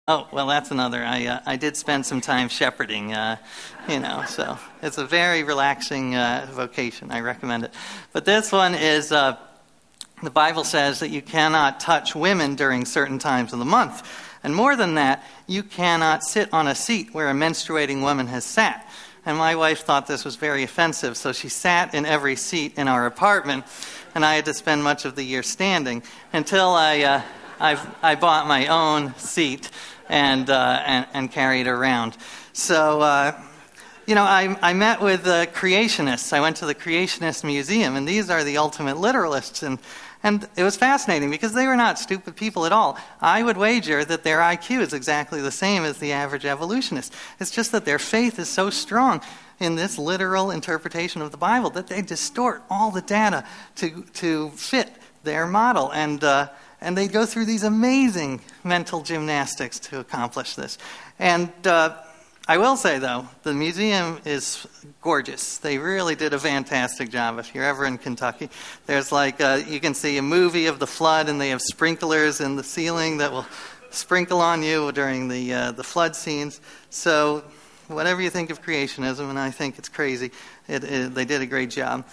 Oh, well, that's another. I did spend some time shepherding, so it's a very relaxing vocation. I recommend it. But this one is, the Bible says that you cannot touch women during certain times of the month. And more than that, you cannot sit on a seat where a menstruating woman has sat. And my wife thought this was very offensive, so she sat in every seat in our apartment, and I had to spend much of the year standing until I bought my own seat and carried around. So, I met with creationists. I went to the Creationist Museum, and these are the ultimate literalists. And it was fascinating because they were not stupid people at all. I would wager that their IQ is exactly the same as the average evolutionist. It's just that their faith is so strong in this literal interpretation of the Bible that they distort all the data to fit their model. And they go through these amazing mental gymnastics to accomplish this. And I will say, though, the museum is gorgeous. They really did a fantastic job. If you're ever in Kentucky, there's you can see a movie of the flood, and they have sprinklers in the ceiling that will sprinkle on you during the flood scenes. So whatever you think of creationism, and I think it's crazy, they did a great job.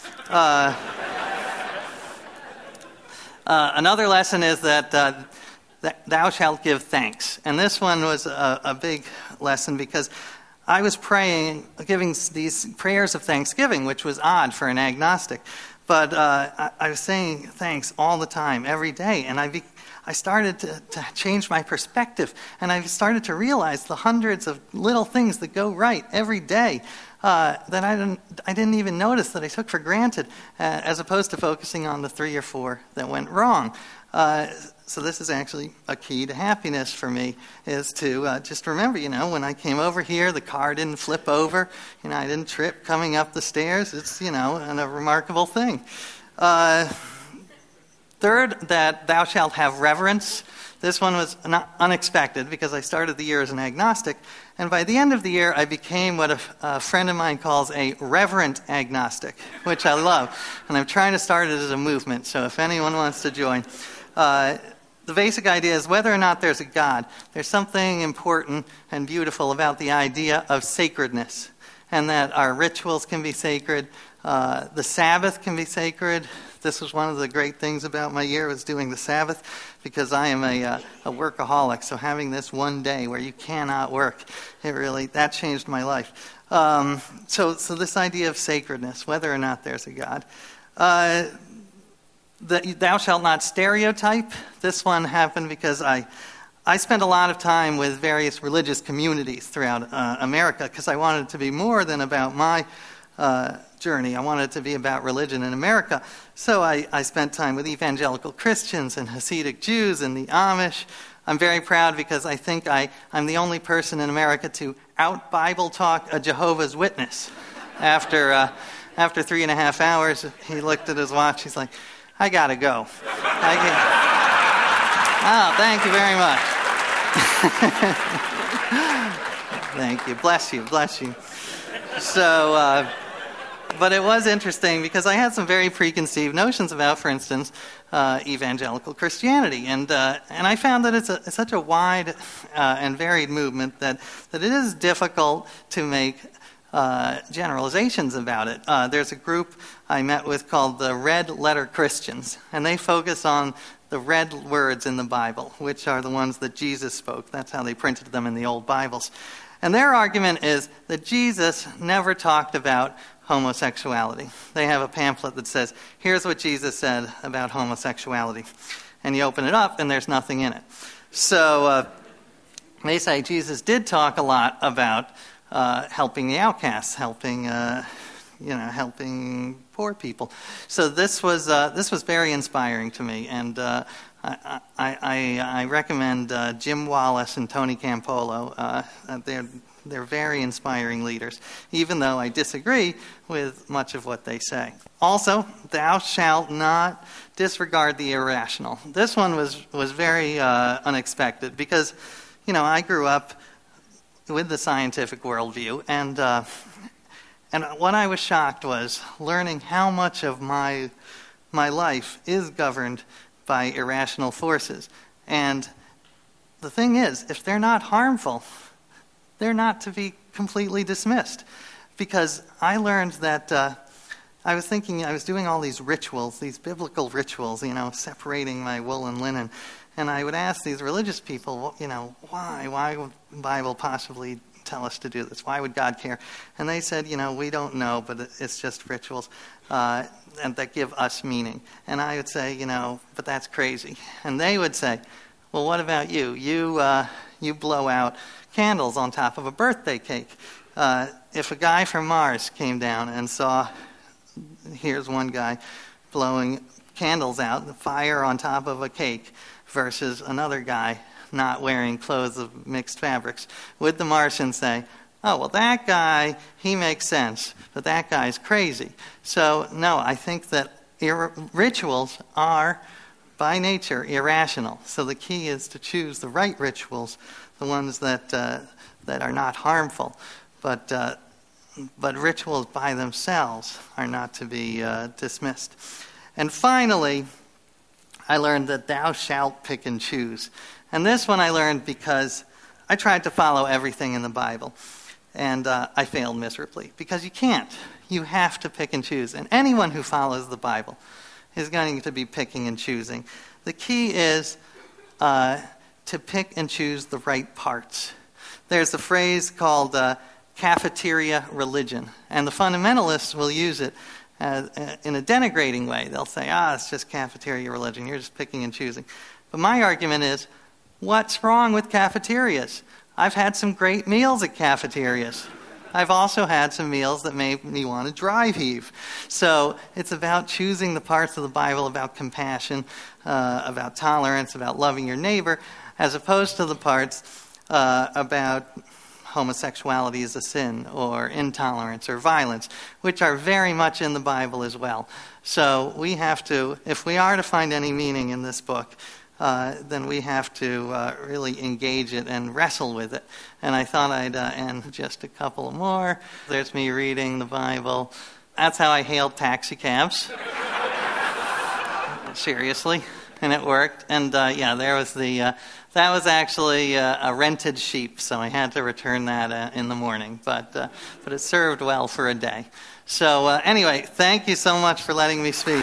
Another lesson is that thou shalt give thanks. And this one was a big lesson because I was giving these prayers of thanksgiving, which was odd for an agnostic. But I was saying thanks all the time, every day. And I started to change my perspective. And I started to realize the hundreds of little things that go right every day that I didn't even notice, that I took for granted, as opposed to focusing on the 3 or 4 that went wrong. So this is actually a key to happiness for me, is to just remember, when I came over here, the car didn't flip over. I didn't trip coming up the stairs. It's, a remarkable thing. Third, that thou shalt have reverence. This one was unexpected because I started the year as an agnostic. And by the end of the year, I became what a friend of mine calls a reverent agnostic, which I love. And I'm trying to start it as a movement. So if anyone wants to join. The basic idea is whether or not there's a God, there's something important and beautiful about the idea of sacredness, and that our rituals can be sacred, the Sabbath can be sacred. This was one of the great things about my year, was doing the Sabbath, because I am a workaholic, so having this one day where you cannot work, that changed my life. So this idea of sacredness, whether or not there's a God. Thou shalt not stereotype. This one happened because I spent a lot of time with various religious communities throughout America, because I wanted it to be more than about my journey. I wanted it to be about religion in America. So I spent time with evangelical Christians and Hasidic Jews and the Amish. I'm very proud because I think I'm the only person in America to out-Bible talk a Jehovah's Witness. After 3.5 hours, he looked at his watch. He's like, I gotta go. Oh, thank you very much. Thank you. Bless you. So, but it was interesting because I had some very preconceived notions about, for instance, evangelical Christianity, and I found that it's such a wide and varied movement that it is difficult to make generalizations about it. There's a group I met with called the Red Letter Christians, and they focus on the red words in the Bible, which are the ones that Jesus spoke. That's how they printed them in the old Bibles. And their argument is that Jesus never talked about homosexuality. They have a pamphlet that says, here's what Jesus said about homosexuality. And you open it up, and there's nothing in it. So they say Jesus did talk a lot about helping the outcasts, helping poor people. So this was very inspiring to me, and I recommend Jim Wallace and Tony Campolo. They're very inspiring leaders, even though I disagree with much of what they say. Also, thou shalt not disregard the irrational. This one was very unexpected because, I grew up with the scientific worldview, and what I was shocked was learning how much of my life is governed by irrational forces. And the thing is, if they're not harmful, they're not to be completely dismissed. Because I learned that I was doing all these rituals, these biblical rituals, separating my wool and linen. And I would ask these religious people, why? Why would the Bible possibly tell us to do this? Why would God care? And they said, we don't know, but it's just rituals and that give us meaning. And I would say, but that's crazy. And they would say, well, what about you? You blow out candles on top of a birthday cake. If a guy from Mars came down and saw, here's one guy blowing candles out, the fire on top of a cake, versus another guy not wearing clothes of mixed fabrics, would the Martian say, oh, well, that guy, he makes sense, but that guy's crazy? So, no, I think that rituals are, by nature, irrational. So the key is to choose the right rituals, the ones that are not harmful. But rituals by themselves are not to be dismissed. And finally, I learned that thou shalt pick and choose. And this one I learned because I tried to follow everything in the Bible. And I failed miserably. Because you can't. You have to pick and choose. And anyone who follows the Bible is going to be picking and choosing. The key is to pick and choose the right parts. There's a phrase called cafeteria religion. And the fundamentalists will use it in a denigrating way. They'll say, it's just cafeteria religion. You're just picking and choosing. But my argument is, what's wrong with cafeterias? I've had some great meals at cafeterias. I've also had some meals that made me want to dry heave. So it's about choosing the parts of the Bible about compassion, about tolerance, about loving your neighbor, as opposed to the parts about homosexuality is a sin, or intolerance, or violence, which are very much in the Bible as well. So we have to, if we are to find any meaning in this book, then we have to really engage it and wrestle with it. And I thought I'd end just a couple more. There's me reading the Bible. That's how I hailed taxi cabs. Seriously. And it worked. And there was that was actually a rented sheep, so I had to return that in the morning. But it served well for a day. So anyway, thank you so much for letting me speak.